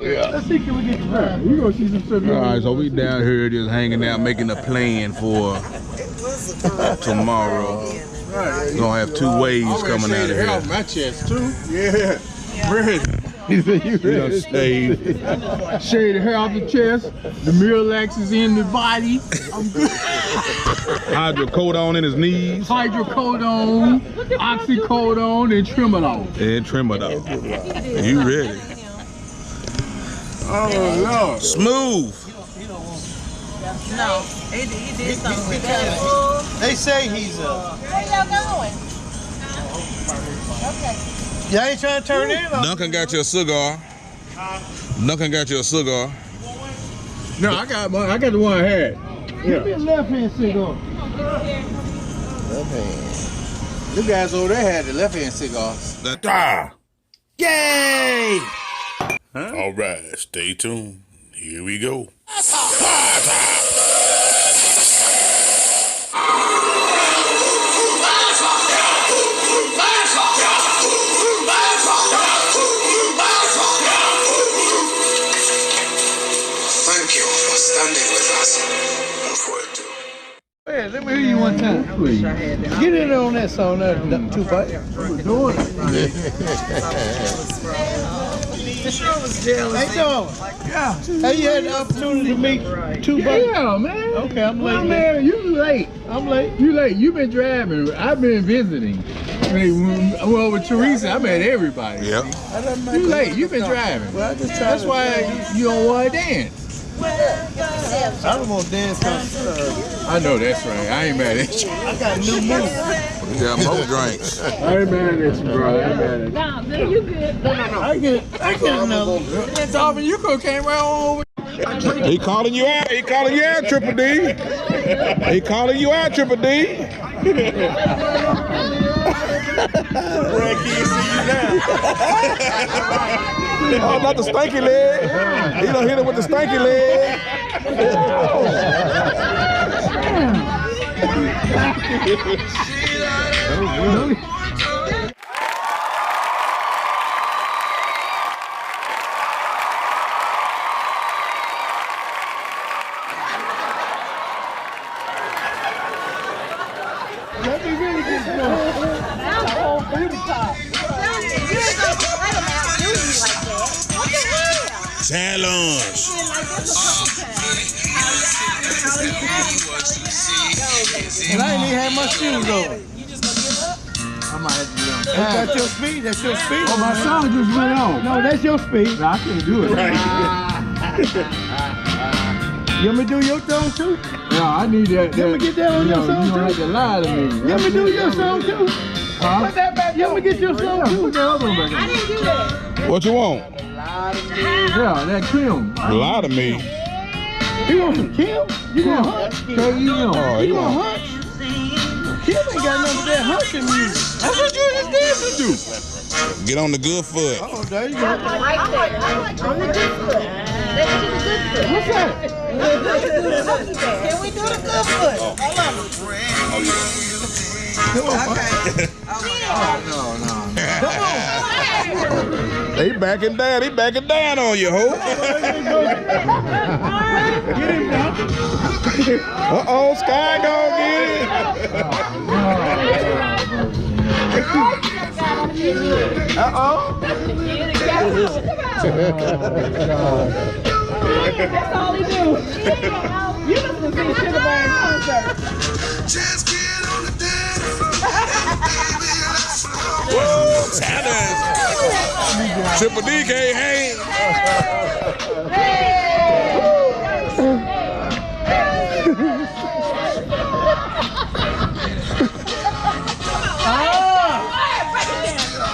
Yeah. Let's see, can we get you right? You gonna see some stuff. All right, so we down here just hanging out, making a plan for tomorrow. We're gonna have 2 waves coming out of here. Off my chest too. Yeah. Ready. He said you ready. Shave the hair off the chest. The Miralax is in the body. I'm good. Hydrocodone in his knees. Hydrocodone, oxycodone, and Tremolone. And Tremolone. You ready? Oh Lord. Smooth. No, he did something with that. They say he's Where y'all going? Okay. Y'all ain't trying to turn in? Duncan got your cigar. Duncan got your cigar. No, I got the one I had. Give me a left-hand cigar. Left hand. You guys over there had the left-hand cigars. Yay! All right, stay tuned. Here we go. Thank you for standing with us. Hey, let me hear you one time, please. Get in on that song, Tupac. We're doing it. Hey, dog. Yeah. Have you had the opportunity to meet Tupac? Yeah, man. Okay, I'm late. Well, man, you late. I'm late. You late. You've been driving. I've been visiting. Well, with Teresa, I met everybody. Yep. You late. You've been driving. Well, I just That's why you don't want to dance. I don't want to dance because I know that's right. I ain't mad at you. I got a new move. We got more drinks. I ain't mad at you, bro. I ain't mad at you. No, you good. No. I get another. Dolphin, you could have came right on over. He calling you out. He calling you out, Triple D. He calling you out, Triple D. Brad, can you see you now? Oh, not the stanky leg. He done hit him with the stanky leg. Let me really get going. I'm cold booty top. You ain't gonna play them out, do you, like that? What the hell? Challenge. And I ain't even had my shoes on. You just gonna give up? I might have to do that. That's your speed. That's your speed. Oh, my song just went on. No, that's your speed. No, I can't do it. You want me to do your song too? No, I need that. You want me to get that on your song You don't have too? to lie to me. You want me to do your song too? Huh? Put that back. You want me to get your song too? Put that other one back I in. didn't do that. What you want? Yeah, that Kim. Lie to me. You want some Kim? You want Hunch? K-E-M. Oh, You want Hunch? Kim ain't got nothing but that hunching music. That's what you just dancing to. Get on the good foot. Oh, there you go. Right there. On the good foot. Let's do the good foot. What's that? Can we do the good foot? Hold on. He backing down. He backing down on you, ho. Get him now. Uh-oh, Sky gonna get it. Uh-oh. That's all he do. You must have seen shit about in concert. Just get on the dance floor. Whoa, challenge. Triple D can't hang.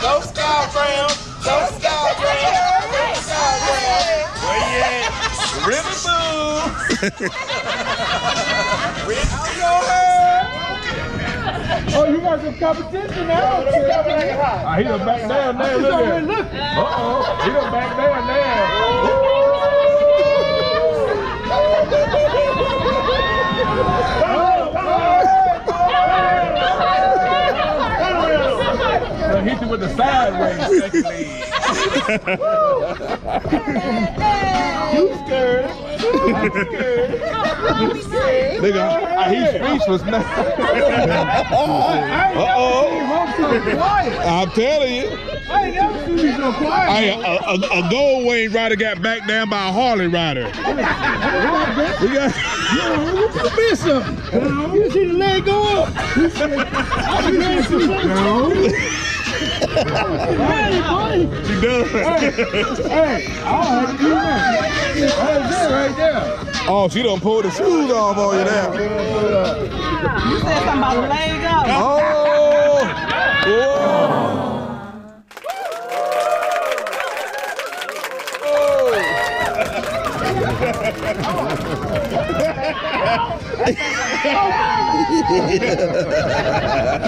Don't stop, Ram. Don't stop, Ram. Don't stop, Ram. Where you at? River Boo. Oh, you got some competition now. He done back down now. Look at him. Uh-oh. He done back down now. Hit you with the sideways second lead. You scared? I'm scared. Nigga, he's speechless now. I'm telling you. I ain't never seen you so quiet. A Goldwing rider got backed down by a Harley rider. We got. You missed something. You see the leg go up. I missed something. She does. Hey, I'll have to do that. That's it right there. Oh, she done pulled the shoes off on you now. You said something about a leg up. Oh!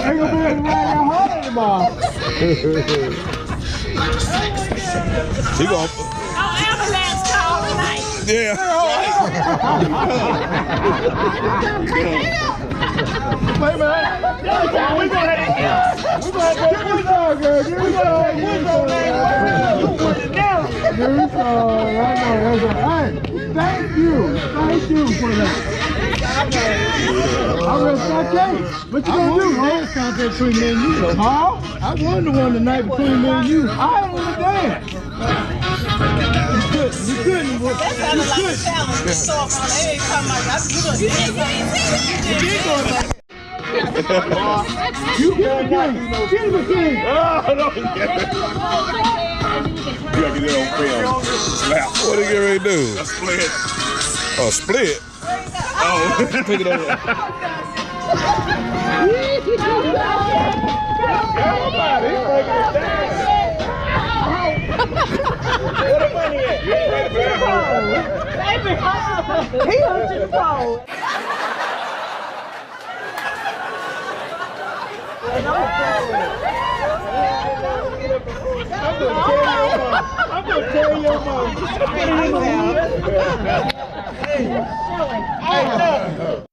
Ain't gonna be able to ride that hard anymore. She gon' Ambulance call tonight. yeah. Wait a minute. We gonna have to give me dog, girl. Give me dog. Give me dog. I know that's right. Thank you for that. I'm gonna start dating. What you gonna do, huh? Contest between me and you, huh? I won the one tonight between me and you. I ain't wanna dance. You couldn't. That sounded like a challenge. So on every time I got you gonna You get the king. Get the king. Oh, no. You gotta get that on film. Slap. What are you getting ready to do? A split. A split? Oh, take it over. Where the money at? He hurt to the pole. I'm gonna tell your mom. Hey, look.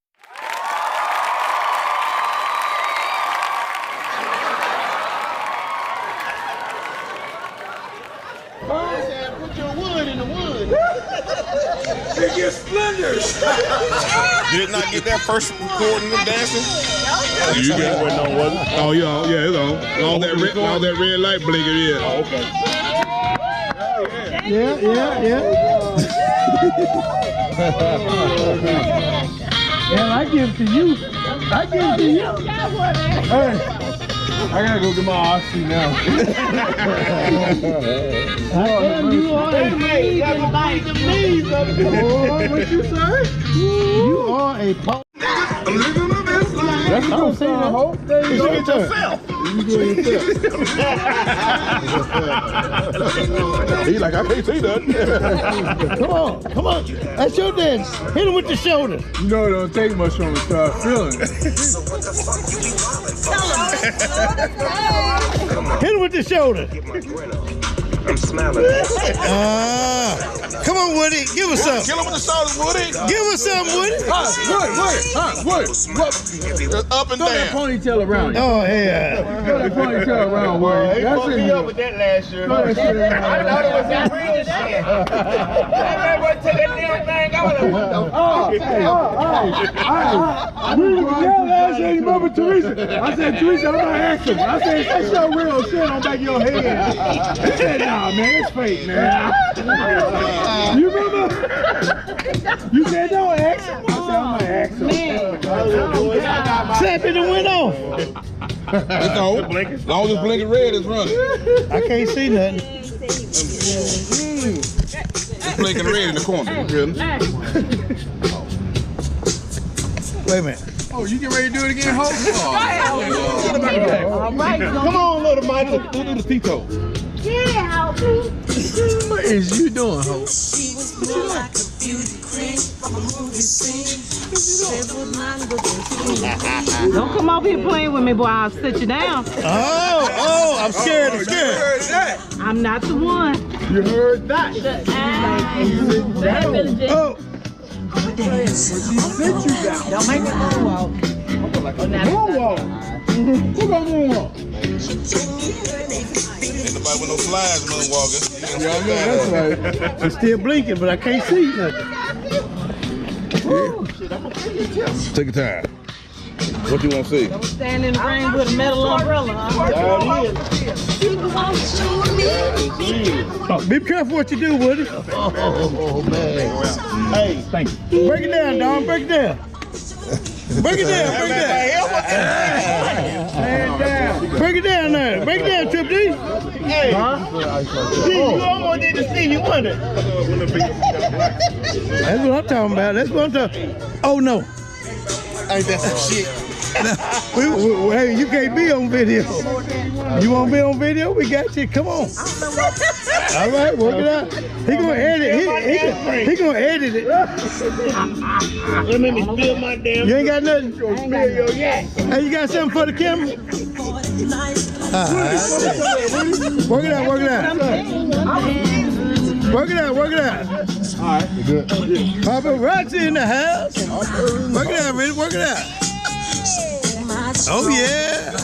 Put your wood in the wood. They get splinters. Did not get that first recording of dancing? You got it. Oh, yeah, it's on. All that red light blinking, yeah. Oh, okay. Yeah. Yeah, I give it to you. Hey, I gotta go get my oxy now. You are a what you say? You are a punk. That's what I'm saying. The whole thing. You do it yourself. You do it yourself. He's like, I can't see nothing. Come on. That's your dance. Hit him with the shoulder. You know it don't take much from to start feeling it. Hit him with the shoulder. I'm smiling. Come on, Woody. Give us some. Kill him with the shoulders, Woody. Give us some, Woody. Woody. Up and Throw that down. ponytail around. Oh, yeah. Throw that ponytail around, Woody. That's it. Me up with that last year. Throw that shit around. I thought it was that real shit. Everybody take that damn thing out of the window. Last year, you remember Teresa? I said, Teresa, I'm not asking. I said, that's your real shit on back of your head. He said, nah, man, it's fake, man. You remember? You said, don't ask him. I said, I'm not asking. Slap it and went off. It's on. As long as it's blinking red, it's running. I can't see nothing. It's blinking red in the corner. Wait a minute. Oh, you get ready to do it again, Hope? All right. Come on, little Michael. Do the Tito. Yeah, What is you doing, Hope? don't come over here playing with me, boy. I'll sit you down. Oh, I'm scared. I'm not the one. You heard that? Oh. Don't make me moonwalk. Moonwalk. Who gonna moonwalk? Ain't nobody with no flies moonwalking. Yeah, I know that's right. I'm still blinking, but I can't see nothing. Take your time. What you want to see? Stand in the rain with a metal umbrella. Be careful what you do, Woody. Oh man. Hey, thank you. Break it down, Don. Break it down. Break it down. Break it down. Break it down now. Break it down, Trip D. Hey. Huh? You almost did the Stevie Wonder. That's what I'm talking about. That's what I'm talking. Oh no. Ain't that some shit? Hey, you can't be on video. You want to be on video? We got you. Come on. All right, work it out. He gonna edit. He gonna edit it. Let me spill my damn. You ain't got nothing. Hey, you got something for the camera? Work it out. Work it out. Work it out. Work it out. All right, good. Paparazzi in the house. Work it out, man. Work it out. Oh yeah.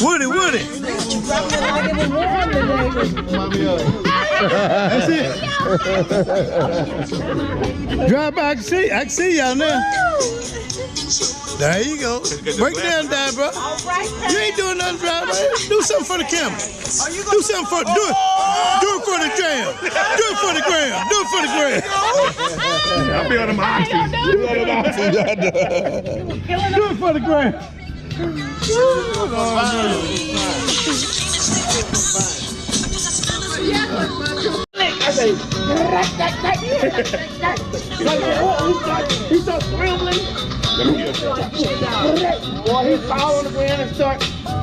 Woody. That's it. Drive by, I can see y'all now. There you go. Break it down, Dad, bro. You ain't doing nothing, drive by. Do something for the camera. Do something for do it for the gram. Do it for the gram. Do it for the gram. I'll be on my oxy. Do it for the gram. I say, he starts scrambling. Boy, he fall on the ground and start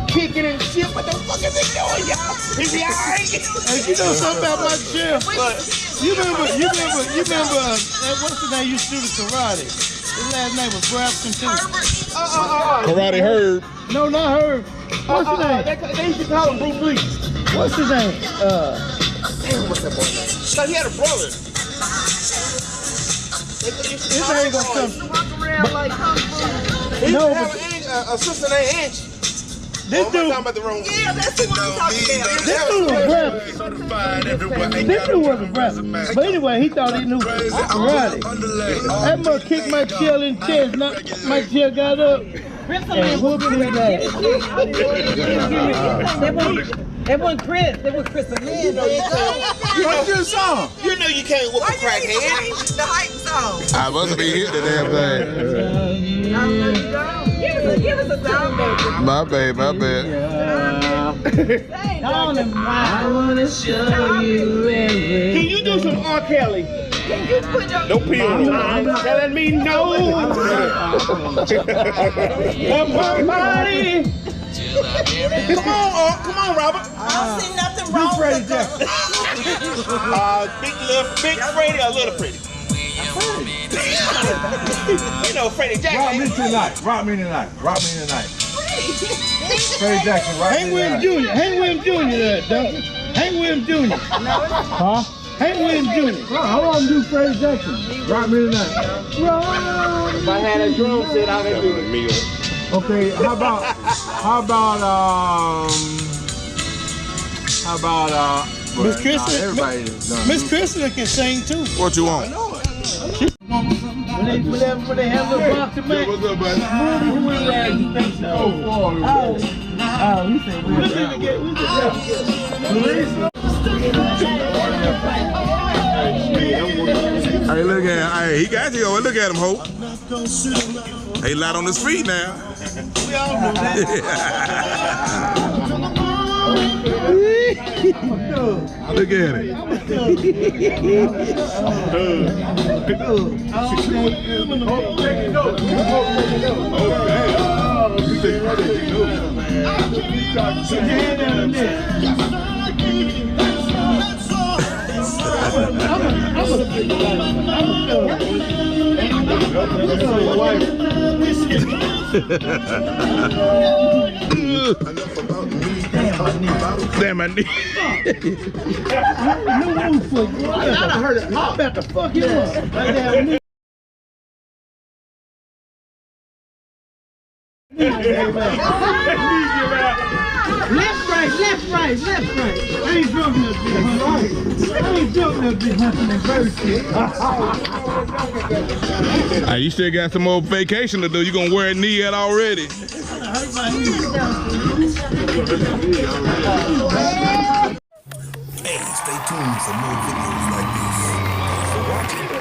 kicking and shit. What the fuck is he doing, y'all? Is he alright? Hey, you know something about my sheriff? You remember, what's the name used to do the karate? His last name was Grafton too. Karate Herb. No, not Herb. What's his name? They used to call him Bruce Lee. What's his name? Damn, what's that boy name? So he had a brother. His name gonna come. He used to have a sister named Angie. This dude. Talking about the wrong. Yeah, that's the one I'm talking about. This dude was a rapper. But anyway, he thought he knew karate. That mother kicked my tail in the chest. My tail got up and whooped his ass. That wasn't Chris. That was Chris and Lynn. What's your song? You know you can't whoop a crackhead. The hype song. I must be hit the damn thing. Give us a song, baby. My bad. I wanna show you everything. Can you do some R. Kelly? Can you put your... Don't pee on him. Telling me no. Somebody. Come on, Robert. I don't see nothing wrong with that. Big Freddie or Little Freddie? You know Freddie Jackson. Rock me tonight. Freddie Jackson, Hank Williams Jr. Hank Williams Jr. Duncan. Hank Williams Jr. Huh? Hank Williams Jr. I want to do Freddie Jackson. Rock me tonight. If I had a drum set, I could do it. Okay, how about Miss Kristen? Miss Kristen can sing too. What you want? When they have a box of man. What's up, buddy? He said we Hey, look at him. Hey, he got you. Look at him, Hope. He light on his feet now. Look at it. Damn, my knee. I heard it pop. About to fuck you up. right, left, right. I ain't jumping up there, hunting and bird shit. Hey, you still got some more vacation to do. You gonna wear a knee out already? Hey, stay tuned for more videos like this. Thanks for watching.